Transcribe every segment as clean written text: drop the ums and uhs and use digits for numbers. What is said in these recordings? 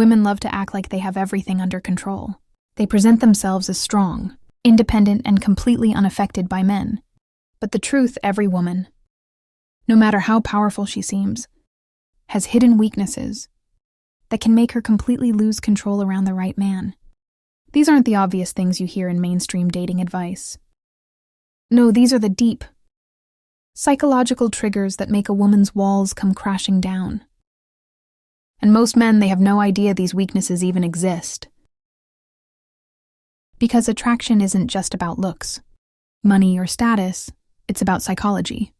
Women love to act like they have everything under control. They present themselves as strong, independent, and completely unaffected by men. But the truth, every woman, no matter how powerful she seems, has hidden weaknesses that can make her completely lose control around the right man. These aren't the obvious things you hear in mainstream dating advice. No, these are the deep, psychological triggers that make a woman's walls come crashing down. And most men, they have no idea these weaknesses even exist. Because attraction isn't just about looks, money, or status, it's about psychology.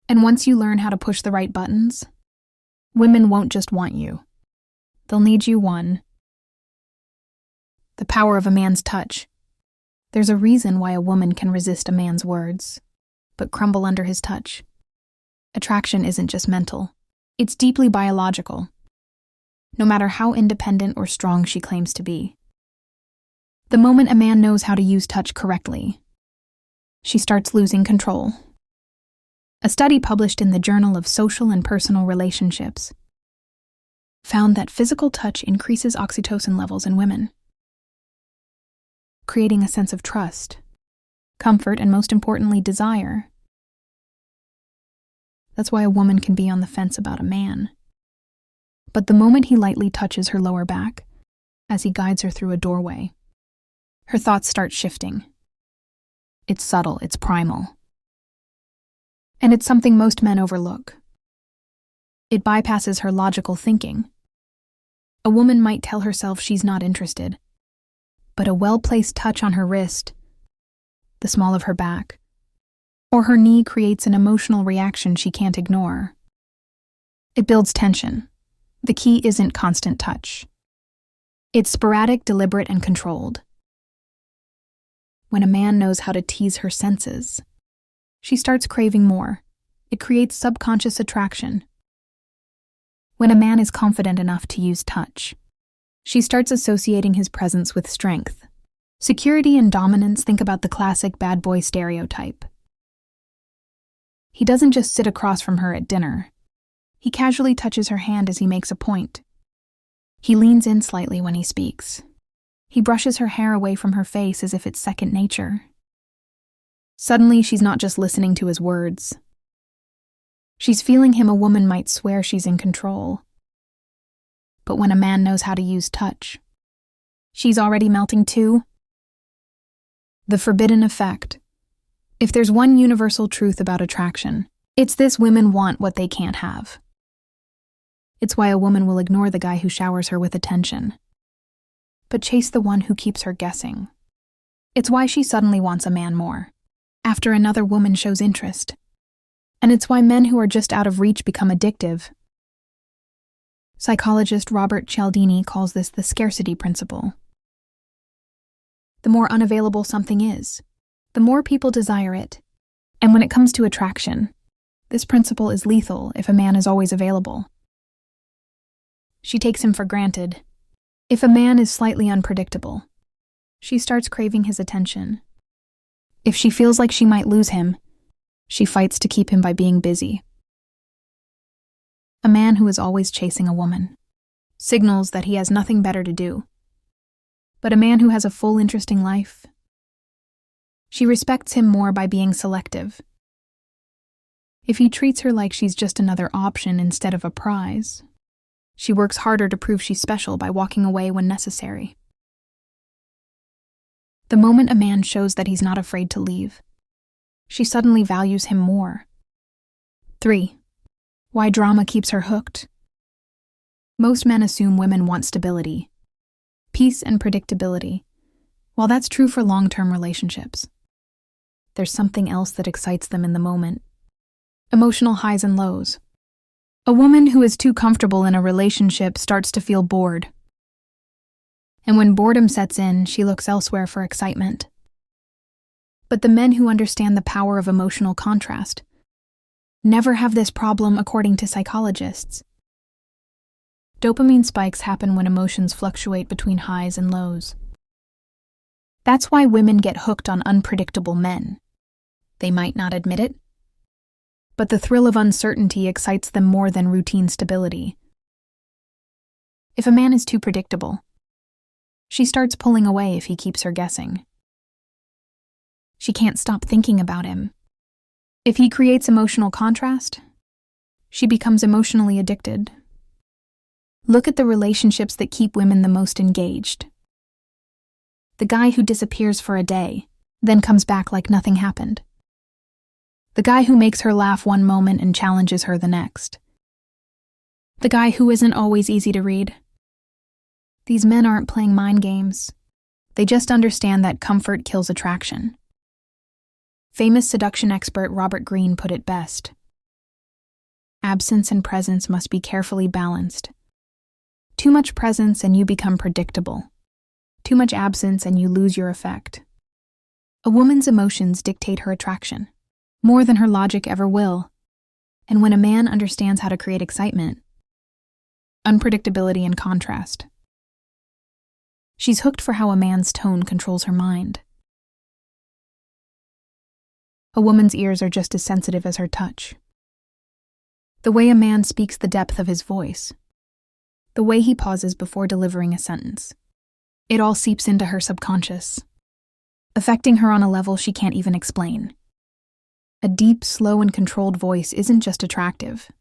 And once you learn how to push the right buttons, women won't just want you. They'll need you. 1. The power of a man's touch. There's a reason why a woman can resist a man's words, but crumble under his touch. Attraction isn't just mental. It's deeply biological, no matter how independent or strong she claims to be. The moment a man knows how to use touch correctly, she starts losing control. A study published in the Journal of Social and Personal Relationships found that physical touch increases oxytocin levels in women, creating a sense of trust, comfort, and most importantly, desire. That's why a woman can be on the fence about a man. But the moment he lightly touches her lower back, as he guides her through a doorway, her thoughts start shifting. It's subtle, it's primal. And it's something most men overlook. It bypasses her logical thinking. A woman might tell herself she's not interested, but a well-placed touch on her wrist, the small of her back, or her knee creates an emotional reaction she can't ignore. It builds tension. The key isn't constant touch. It's sporadic, deliberate, and controlled. When a man knows how to tease her senses, she starts craving more. It creates subconscious attraction. When a man is confident enough to use touch, she starts associating his presence with strength, security, and dominance. Think about the classic bad boy stereotype. He doesn't just sit across from her at dinner. He casually touches her hand as he makes a point. He leans in slightly when he speaks. He brushes her hair away from her face as if it's second nature. Suddenly, she's not just listening to his words. She's feeling him. A woman might swear she's in control. But when a man knows how to use touch, she's already melting too. The forbidden effect. If there's one universal truth about attraction, it's this: women want what they can't have. It's why a woman will ignore the guy who showers her with attention, but chase the one who keeps her guessing. It's why she suddenly wants a man more after another woman shows interest. And it's why men who are just out of reach become addictive. Psychologist Robert Cialdini calls this the scarcity principle. The more unavailable something is, the more people desire it. And when it comes to attraction, this principle is lethal if a man is always available. She takes him for granted. If a man is slightly unpredictable, she starts craving his attention. If she feels like she might lose him, she fights to keep him by being busy. A man who is always chasing a woman signals that he has nothing better to do. But a man who has a full, interesting life, she respects him more by being selective. If he treats her like she's just another option instead of a prize, she works harder to prove she's special by walking away when necessary. The moment a man shows that he's not afraid to leave, she suddenly values him more. 3. Why drama keeps her hooked. Most men assume women want stability, peace, and predictability. While that's true for long-term relationships, there's something else that excites them in the moment. Emotional highs and lows. A woman who is too comfortable in a relationship starts to feel bored. And when boredom sets in, she looks elsewhere for excitement. But the men who understand the power of emotional contrast never have this problem, according to psychologists. Dopamine spikes happen when emotions fluctuate between highs and lows. That's why women get hooked on unpredictable men. They might not admit it, but the thrill of uncertainty excites them more than routine stability. If a man is too predictable, she starts pulling away if he keeps her guessing. She can't stop thinking about him. If he creates emotional contrast, she becomes emotionally addicted. Look at the relationships that keep women the most engaged. The guy who disappears for a day, then comes back like nothing happened. The guy who makes her laugh one moment and challenges her the next. The guy who isn't always easy to read. These men aren't playing mind games. They just understand that comfort kills attraction. Famous seduction expert Robert Greene put it best. Absence and presence must be carefully balanced. Too much presence and you become predictable. Too much absence and you lose your effect. A woman's emotions dictate her attraction, more than her logic ever will. And when a man understands how to create excitement, unpredictability and contrast, she's hooked for how a man's tone controls her mind. A woman's ears are just as sensitive as her touch. The way a man speaks, the depth of his voice, the way he pauses before delivering a sentence, it all seeps into her subconscious, affecting her on a level she can't even explain. A deep, slow, and controlled voice isn't just attractive.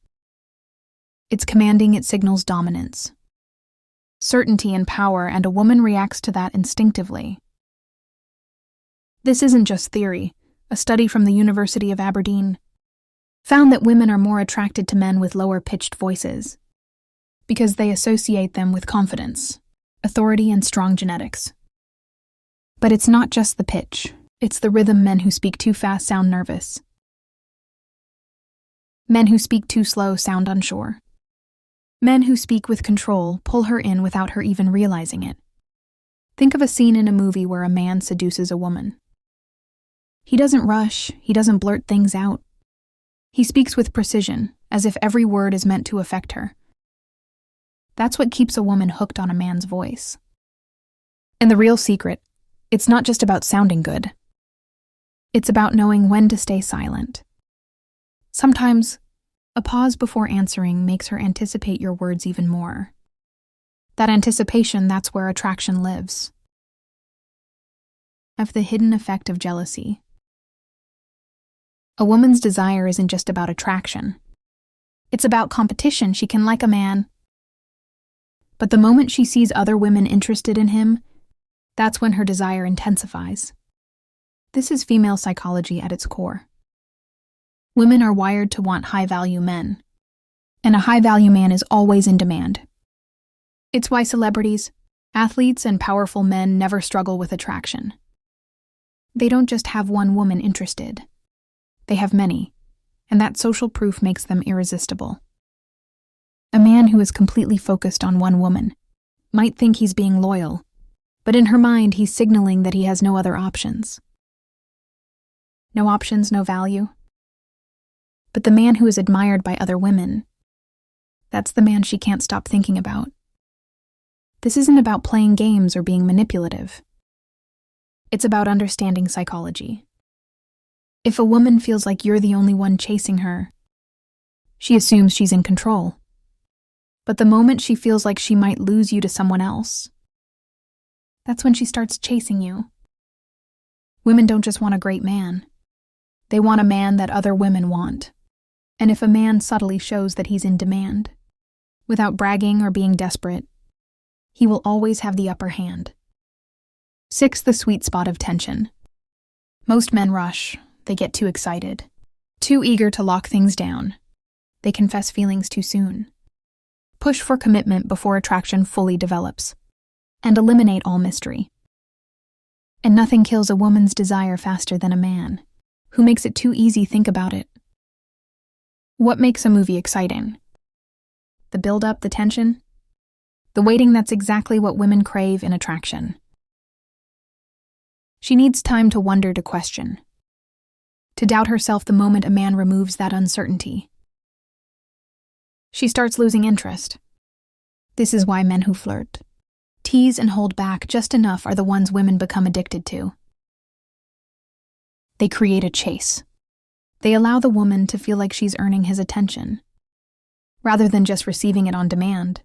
It's commanding, it signals dominance, certainty, and power, and a woman reacts to that instinctively. This isn't just theory. A study from the University of Aberdeen found that women are more attracted to men with lower-pitched voices because they associate them with confidence, authority, and strong genetics. But it's not just the pitch, it's the rhythm. Men who speak too fast sound nervous. Men who speak too slow sound unsure. Men who speak with control pull her in without her even realizing it. Think of a scene in a movie where a man seduces a woman. He doesn't rush, he doesn't blurt things out. He speaks with precision, as if every word is meant to affect her. That's what keeps a woman hooked on a man's voice. And the real secret, it's not just about sounding good. It's about knowing when to stay silent. Sometimes, a pause before answering makes her anticipate your words even more. That anticipation, that's where attraction lives. Of the hidden effect of jealousy. A woman's desire isn't just about attraction. It's about competition. She can like a man, but the moment she sees other women interested in him, that's when her desire intensifies. This is female psychology at its core. Women are wired to want high-value men, and a high-value man is always in demand. It's why celebrities, athletes, and powerful men never struggle with attraction. They don't just have one woman interested. They have many, and that social proof makes them irresistible. A man who is completely focused on one woman might think he's being loyal, but in her mind he's signaling that he has no other options. No options, no value. But the man who is admired by other women, that's the man she can't stop thinking about. This isn't about playing games or being manipulative. It's about understanding psychology. If a woman feels like you're the only one chasing her, she assumes she's in control. But the moment she feels like she might lose you to someone else, that's when she starts chasing you. Women don't just want a great man. They want a man that other women want. And if a man subtly shows that he's in demand, without bragging or being desperate, he will always have the upper hand. 6. The sweet spot of tension. Most men rush. They get too excited, too eager to lock things down. They confess feelings too soon, push for commitment before attraction fully develops, and eliminate all mystery. And nothing kills a woman's desire faster than a man who makes it too easy. Think about it. What makes a movie exciting? The build-up, the tension, the waiting. That's exactly what women crave in attraction. She needs time to wonder, to question, to doubt herself the moment a man removes that uncertainty. She starts losing interest. This is why men who flirt, tease, and hold back just enough are the ones women become addicted to. They create a chase. They allow the woman to feel like she's earning his attention, rather than just receiving it on demand.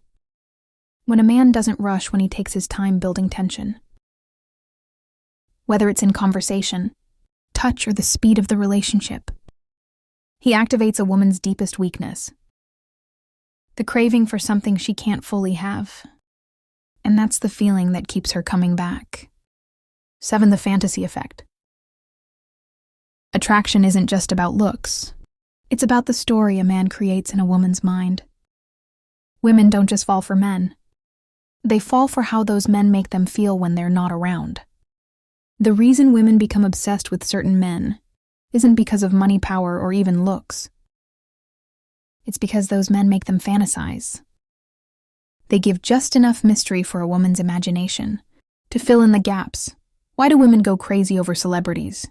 When a man doesn't rush when he takes his time building tension. Whether it's in conversation, touch, or the speed of the relationship. He activates a woman's deepest weakness, the craving for something she can't fully have. And that's the feeling that keeps her coming back. 7. The fantasy effect. Attraction isn't just about looks. It's about the story a man creates in a woman's mind. Women don't just fall for men. They fall for how those men make them feel when they're not around. The reason women become obsessed with certain men isn't because of money, power, or even looks. It's because those men make them fantasize. They give just enough mystery for a woman's imagination to fill in the gaps. Why do women go crazy over celebrities?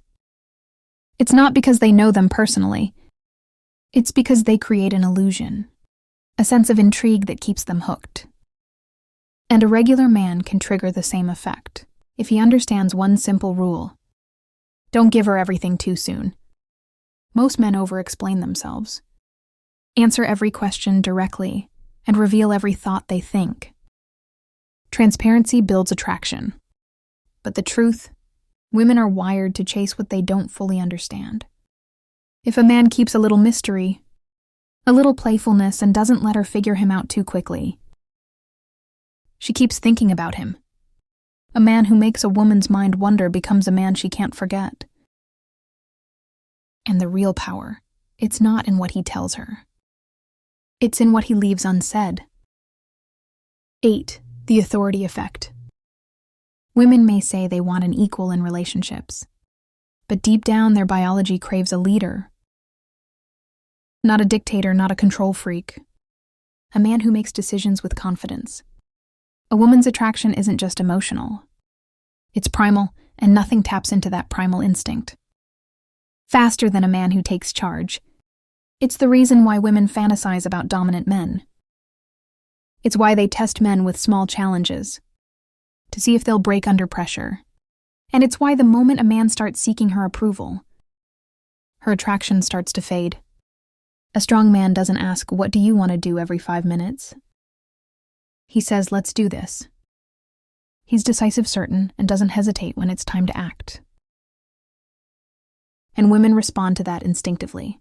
It's not because they know them personally. It's because they create an illusion, a sense of intrigue that keeps them hooked. And a regular man can trigger the same effect if he understands one simple rule. Don't give her everything too soon. Most men over-explain themselves. Answer every question directly and reveal every thought they think. Transparency builds attraction. But the truth, women are wired to chase what they don't fully understand. If a man keeps a little mystery, a little playfulness, and doesn't let her figure him out too quickly, she keeps thinking about him. A man who makes a woman's mind wonder becomes a man she can't forget. And the real power, it's not in what he tells her. It's in what he leaves unsaid. 8. The authority effect. Women may say they want an equal in relationships, but deep down their biology craves a leader. Not a dictator, not a control freak. A man who makes decisions with confidence. A woman's attraction isn't just emotional. It's primal, and nothing taps into that primal instinct faster than a man who takes charge. It's the reason why women fantasize about dominant men. It's why they test men with small challenges to see if they'll break under pressure. And it's why the moment a man starts seeking her approval, her attraction starts to fade. A strong man doesn't ask, "What do you want to do?" every 5 minutes. He says, "Let's do this." He's decisive, certain, and doesn't hesitate when it's time to act. And women respond to that instinctively.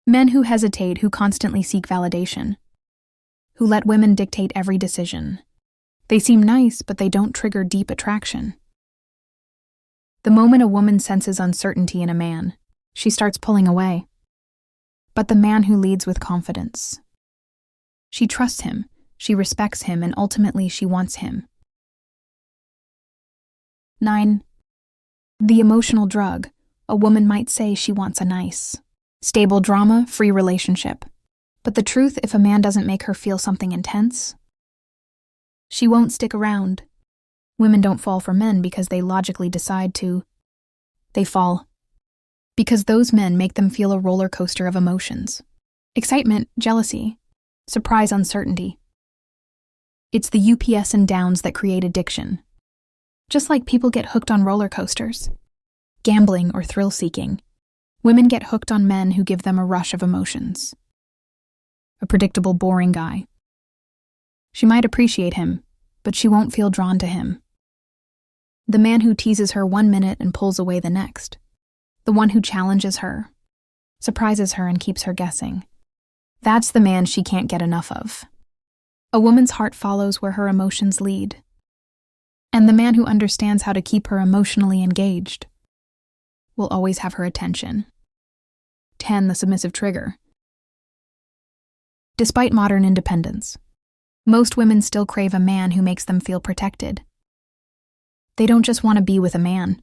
Men who hesitate, who constantly seek validation, who let women dictate every decision. They seem nice, but they don't trigger deep attraction. The moment a woman senses uncertainty in a man, she starts pulling away. But the man who leads with confidence, she trusts him, she respects him, and ultimately she wants him. 9. The emotional drug. A woman might say she wants a nice, stable, drama-free relationship. But the truth, if a man doesn't make her feel something intense, she won't stick around. Women don't fall for men because they logically decide to. They fall because those men make them feel a roller coaster of emotions. Excitement, jealousy, surprise, uncertainty. It's the ups and downs that create addiction. Just like people get hooked on roller coasters, gambling, or thrill-seeking, women get hooked on men who give them a rush of emotions. A predictable, boring guy. She might appreciate him, but she won't feel drawn to him. The man who teases her 1 minute and pulls away the next. The one who challenges her, surprises her, and keeps her guessing. That's the man she can't get enough of. A woman's heart follows where her emotions lead. And the man who understands how to keep her emotionally engaged will always have her attention. 10. The submissive trigger. Despite modern independence, most women still crave a man who makes them feel protected. They don't just want to be with a man.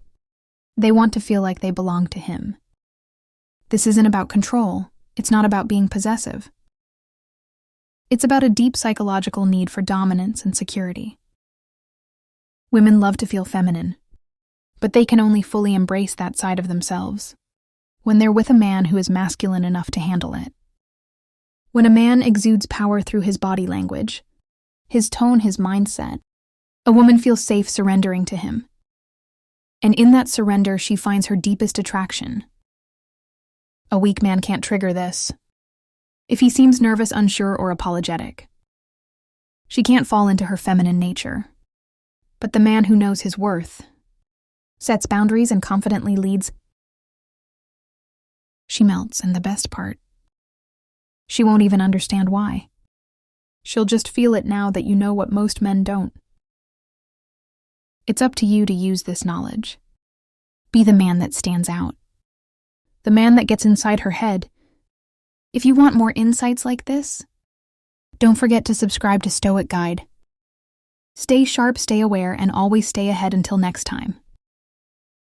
They want to feel like they belong to him. This isn't about control. It's not about being possessive. It's about a deep psychological need for dominance and security. Women love to feel feminine, but they can only fully embrace that side of themselves when they're with a man who is masculine enough to handle it. When a man exudes power through his body language, his tone, his mindset, a woman feels safe surrendering to him. And in that surrender, she finds her deepest attraction. A weak man can't trigger this. If he seems nervous, unsure, or apologetic, She can't fall into her feminine nature. But the man who knows his worth, sets boundaries and confidently leads. She melts, and the best part, she won't even understand why. She'll just feel it now that you know what most men don't. It's up to you to use this knowledge. Be the man that stands out. The man that gets inside her head. If you want more insights like this, don't forget to subscribe to Stoic Guide. Stay sharp, stay aware, and always stay ahead until next time.